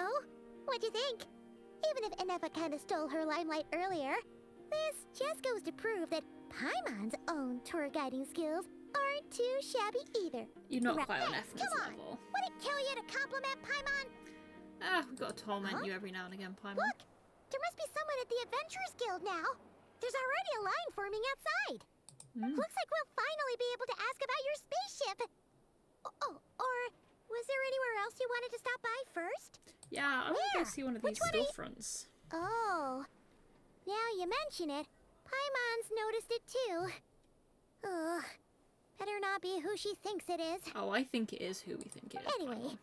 what'd you think? Even if Inefa kinda stole her limelight earlier, this just goes to prove that Paimon's own tour guiding skills aren't too shabby either. You're not Right. quite on Hey, Ethna's come on. level. Would it kill you to compliment Paimon? Ah, we've got to torment Huh? you every now and again, Paimon. Look, there must be someone at the Adventurers Guild now. There's already a line forming outside. Looks like we'll finally be able to ask about your spaceship. Oh, or was there anywhere else you wanted to stop by first? Yeah, I want to Where? go see one of Which these one are you- storefronts. Oh, now you mention it, Paimon's noticed it too. Ugh, better not be who she thinks it is. Oh, I think it is who we think it is. Anyway, Paimon.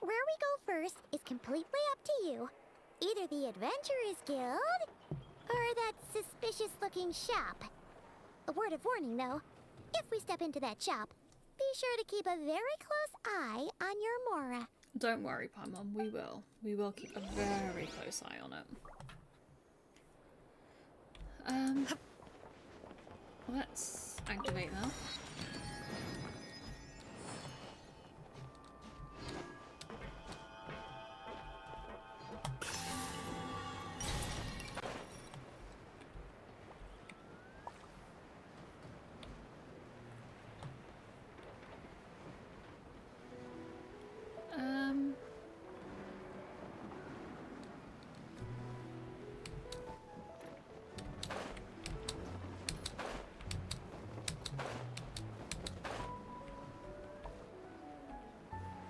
where we go first is completely up to you. Either the Adventurers Guild, or that suspicious-looking shop. A word of warning, though. If we step into that shop, be sure to keep a very close eye on your Mora. Don't worry, Paimon. We will. We will keep a very close eye on it. Let's activate that.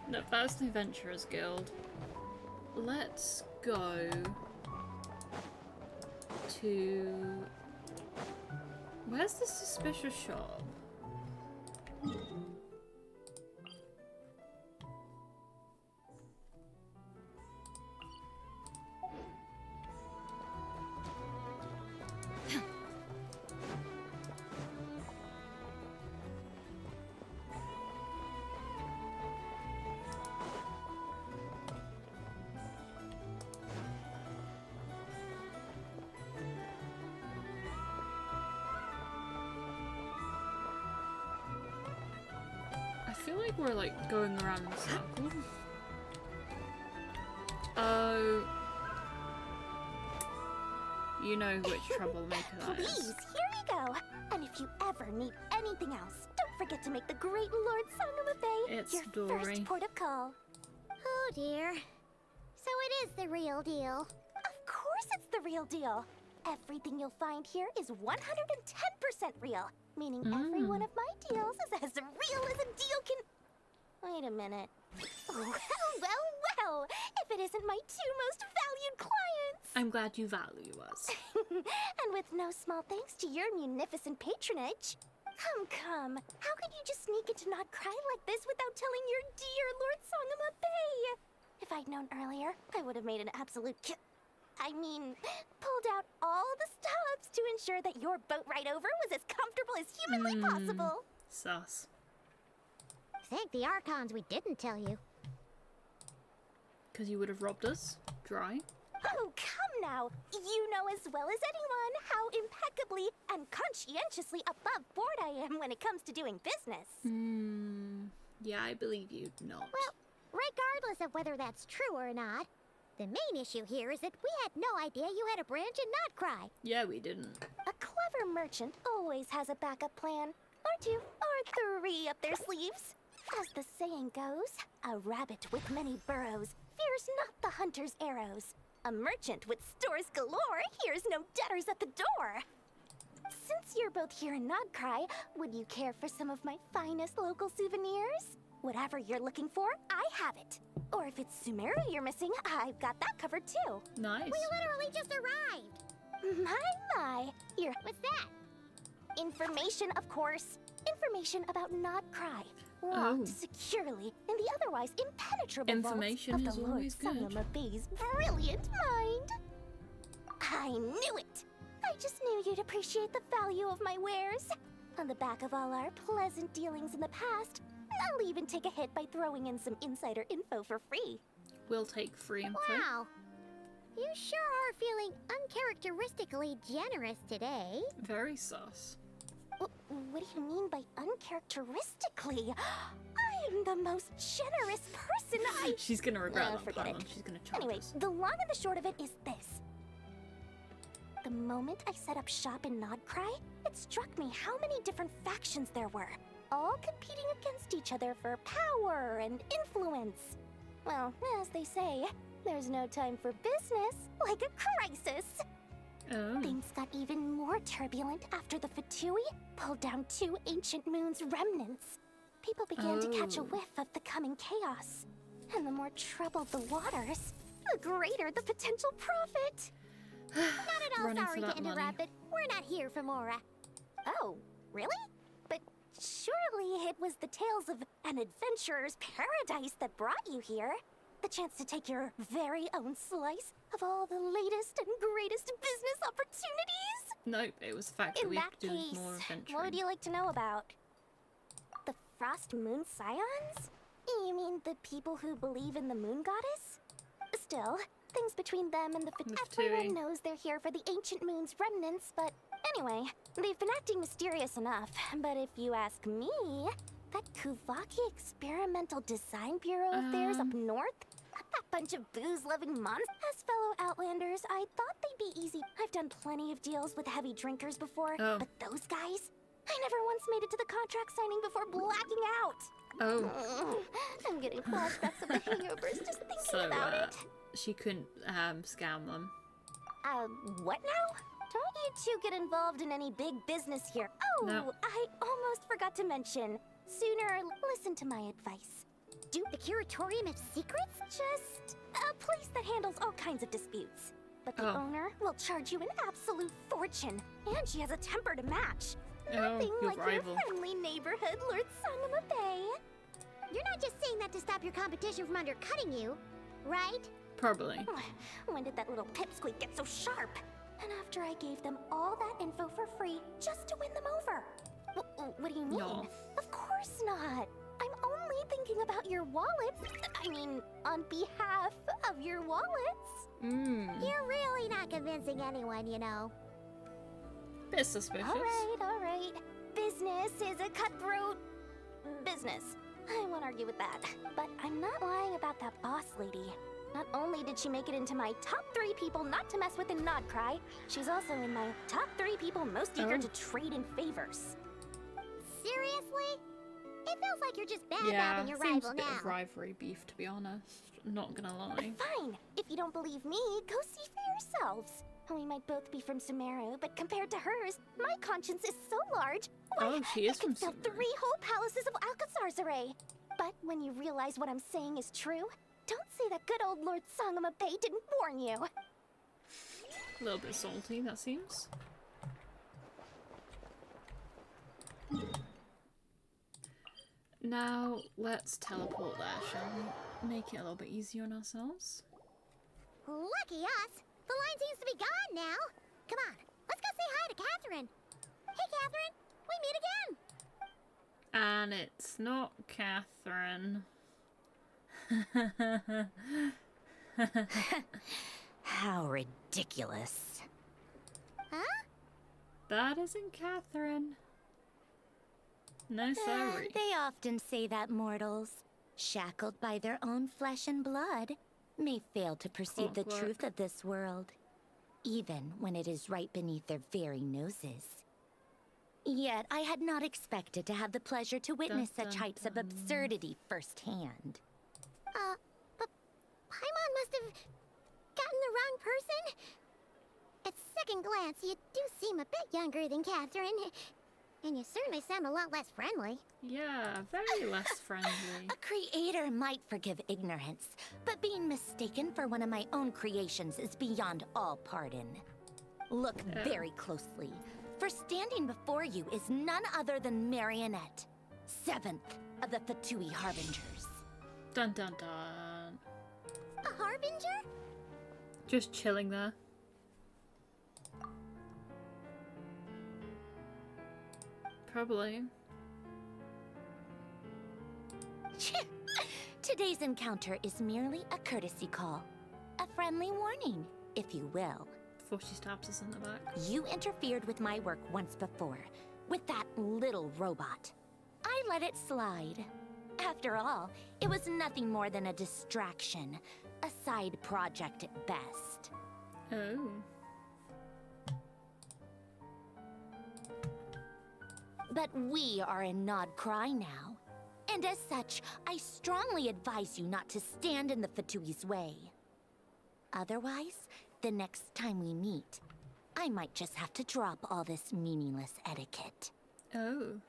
No, that's the Adventurers Guild. Let's go to Where's the suspicious shop? I feel like we're like going around in a circle. Oh. You know which troublemaker that Please, is. here you go. And if you ever need anything else, don't forget to make the great Lord Sangamabe It's your Dory. first port of call. Oh dear. So it is the real deal. Of course it's the real deal. Everything you'll find here is 110% real, meaning every one of my deals is as real as a deal can... Wait a minute. Well, if it isn't my two most valued clients. I'm glad you value us. And with no small thanks to your munificent patronage. Come. How could you just sneak into Not Krai like this without telling your dear Lord Sangamabe? If I'd known earlier, I would have made an absolute pulled out all the stops to ensure that your boat ride over was as comfortable as humanly possible. Sus. Thank the Archons we didn't tell you. Because you would have robbed us dry. Oh, come now. You know as well as anyone how impeccably and conscientiously above board I am when it comes to doing business. Yeah, I believe you not. Well, regardless of whether that's true or not, the main issue here is that we had no idea you had a branch in Not Krai. Yeah, we didn't. A clever merchant always has a backup plan. Or two, or three up their sleeves. As the saying goes, a rabbit with many burrows fears not the hunter's arrows. A merchant with stores galore hears no debtors at the door. Since you're both here in Not Krai, would you care for some of my finest local souvenirs? Whatever you're looking for, I have it. Or if it's Sumeru you're missing, I've got that covered too. Nice. We literally just arrived. My. What's that? Information, of course. Information about Not Krai. Locked securely in the otherwise impenetrable Information vaults is of the Lord always good. Sangamabe's brilliant mind. I knew it. I just knew you'd appreciate the value of my wares. On the back of all our pleasant dealings in the past, I'll even take a hit by throwing in some insider info for free. We'll take free info. Wow. You sure are feeling uncharacteristically generous today. Very sus. What do you mean by uncharacteristically? I am the most generous person. She's gonna regret that, forget Paimon. it. She's gonna charge Anyway, us. the long and the short of it is this. The moment I set up shop in Not Krai, it struck me how many different factions there were, all competing against each other for power and influence. Well, as they say, there's no time for business like a crisis. Things got even more turbulent after the Fatui pulled down 2 ancient moons' remnants. People began to catch a whiff of the coming chaos. And the more troubled the waters, the greater the potential profit. Not at all Running for sorry that to interrupt, but we're not here for Mora. Oh, really? But surely it was the tales of an adventurer's paradise that brought you here. The chance to take your very own slice of all the latest and greatest business opportunities? Nope, it was the fact that In we that have to do case, more adventuring. what would you like to know about? The Frost Moon Scions? You mean the people who believe in the moon goddess? Still, things between them and the everyone knows they're here for the ancient moon's remnants, but anyway, they've been acting mysterious enough. But if you ask me, that Kuvaki Experimental Design Bureau of theirs up north, that bunch of booze-loving monsters. As fellow Outlanders, I thought they'd be easy. I've done plenty of deals with heavy drinkers before, but those guys, I never once made it to the contract signing before blacking out. I'm getting flashbacks of the hangovers just thinking about it. She couldn't scam them. What now? Don't you two get involved in any big business here. Oh, No. I almost forgot to mention. Sooner, listen to my advice. Do the Curatorium have secrets? Just a place that handles all kinds of disputes. But the owner will charge you an absolute fortune, and she has a temper to match. Nothing your like rival. your friendly neighborhood, Lord Sangama Bay. You're not just saying that to stop your competition from undercutting you, right? Probably. When did that little pipsqueak get so sharp? And after I gave them all that info for free just to win them over. What do you mean? No. Of course not. I'm only thinking about your wallets. I mean, on behalf of your wallets. You're really not convincing anyone, you know. Bit suspicious. All right. Business is a cutthroat business. I won't argue with that. But I'm not lying about that boss lady. Not only did she make it into my top 3 people not to mess with in Nod Cry, she's also in my top 3 people most eager to trade in favors. Seriously? It feels like you're just Yeah, bad-mouthing your seems rival a bit now. of rivalry beef, to be honest. Not gonna lie. Fine. If you don't believe me, go see for yourselves. We might both be from Sumeru, but compared to hers, my conscience is so large. Why, she is it can from fill 3 whole palaces of Alcazar's array. But when you realize what I'm saying is true, don't say that good old Lord Sangama Bay didn't warn you. A little bit salty, that seems. Now, let's teleport there, shall we? Make it a little bit easier on ourselves. Lucky us. The line seems to be gone now. Come on, let's go say hi to Catherine. Hey, Catherine. We meet again. And it's not Catherine. How ridiculous. Huh? That isn't Catherine. No, sorry. They often say that mortals, shackled by their own flesh and blood, may fail to perceive the truth of this world, even when it is right beneath their very noses. Yet I had not expected to have the pleasure to witness such heights of absurdity firsthand. But Paimon must have gotten the wrong person. At second glance, you do seem a bit younger than Catherine. And you certainly sound a lot less friendly. Yeah, very less friendly. A creator might forgive ignorance, but being mistaken for one of my own creations is beyond all pardon. Look very closely, for standing before you is none other than Marionette, 7th of the Fatui Harbingers. Dun dun dun. A Harbinger? Just chilling there. Probably. Today's encounter is merely a courtesy call. A friendly warning, if you will. Before she stabs us in the back. You interfered with my work once before, with that little robot. I let it slide. After all, it was nothing more than a distraction, a side project at best. Oh. But we are in Nod Cry now. And as such, I strongly advise you not to stand in the Fatui's way. Otherwise, the next time we meet, I might just have to drop all this meaningless etiquette. Oh.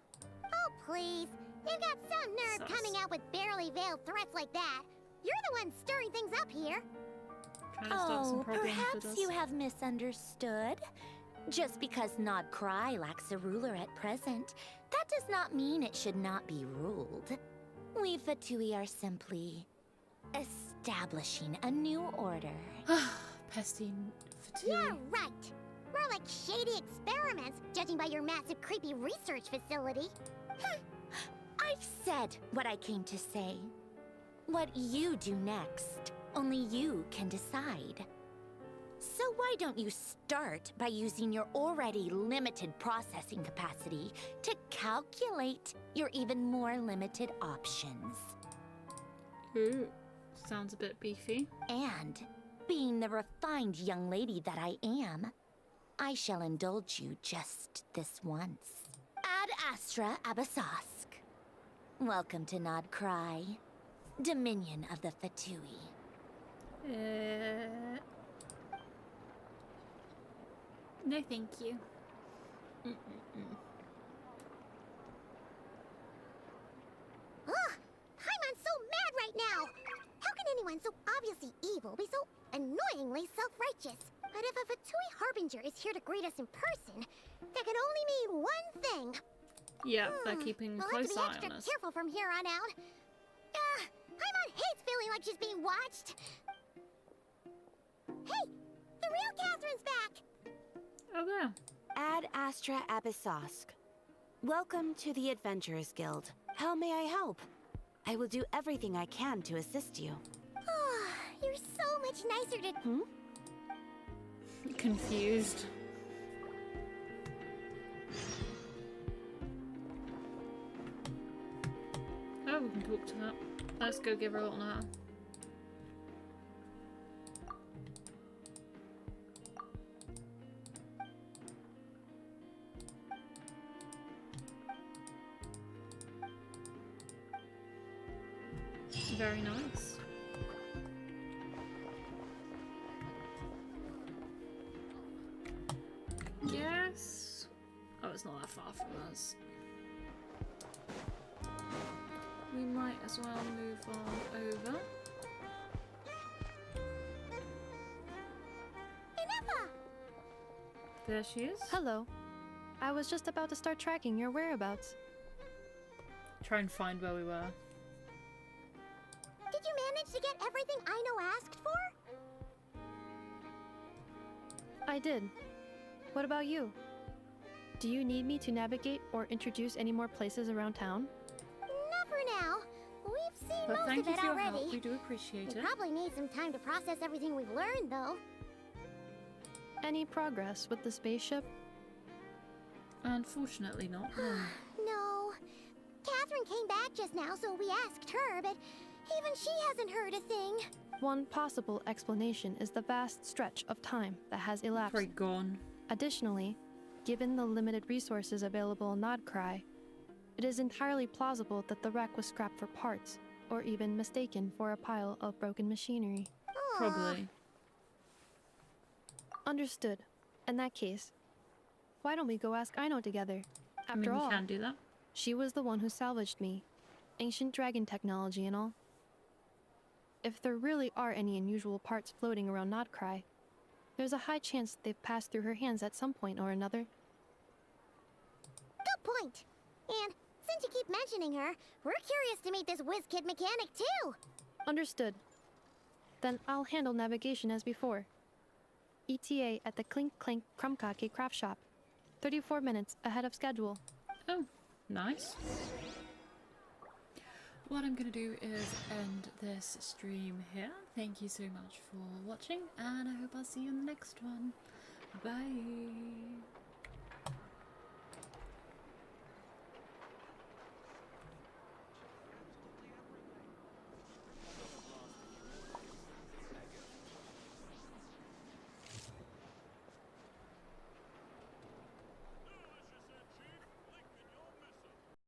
Oh, please. You've got some nerve coming out with barely veiled threats like that. You're the one stirring things up here. Oh, perhaps you have misunderstood. Just because Nod Cry lacks a ruler at present, that does not mean it should not be ruled. We Fatui are simply establishing a new order. Pesty Fatui. Yeah, right. More like shady experiments, judging by your massive, creepy research facility. I've said what I came to say. What you do next, only you can decide. So why don't you start by using your already limited processing capacity to calculate your even more limited options? Ooh, sounds a bit beefy. And, being the refined young lady that I am, I shall indulge you just this once. Ad Astra Abasask. Welcome to Nod Cry, Dominion of the Fatui. No, thank you. Ugh! Paimon's so mad right now! How can anyone so obviously evil be so annoyingly always self-righteous. But if a Fatui Harbinger is here to greet us in person, that can only mean one thing. Yeah, they're keeping We'll close have eye to be on extra us. careful from here on out. Paimon hates feeling like she's being watched. Hey, the real Catherine's back. Oh, there. Ad Astra Abyssosk. Welcome to the Adventurers Guild. How may I help? I will do everything I can to assist you. You're so much nicer to... Confused. Oh, we can talk to her. Let's go give her a little now. Very nice. Yes. Oh, it's not that far from us. We might as well move on over. There she is. Hello. I was just about to start tracking your whereabouts. Try and find where we were. Did you manage to get everything Aino asked for? I did. What about you? Do you need me to navigate or introduce any more places around town? Not for now. We've seen But most thank of you it for your already. help. We do appreciate We it. probably need some time to process everything we've learned, though. Any progress with the spaceship? Unfortunately not. No. No. Catherine came back just now, so we asked her, but even she hasn't heard a thing. One possible explanation is the vast stretch of time that has elapsed. Probably gone. Additionally, given the limited resources available in Krai, it is entirely plausible that the wreck was scrapped for parts, or even mistaken for a pile of broken machinery. Probably. Understood. In that case, why don't we go ask Aino together? After all, we can do that. She was the one who salvaged me. Ancient dragon technology and all. If there really are any unusual parts floating around Krai, there's a high chance they've passed through her hands at some point or another. Good point. And since you keep mentioning her, we're curious to meet this whiz-kid mechanic, too. Understood. Then I'll handle navigation as before. ETA at the Clink Clank Krumkake craft shop. 34 minutes ahead of schedule. Oh, nice. What I'm going to do is end this stream here. Thank you so much for watching, and I hope I'll see you in the next one. Bye!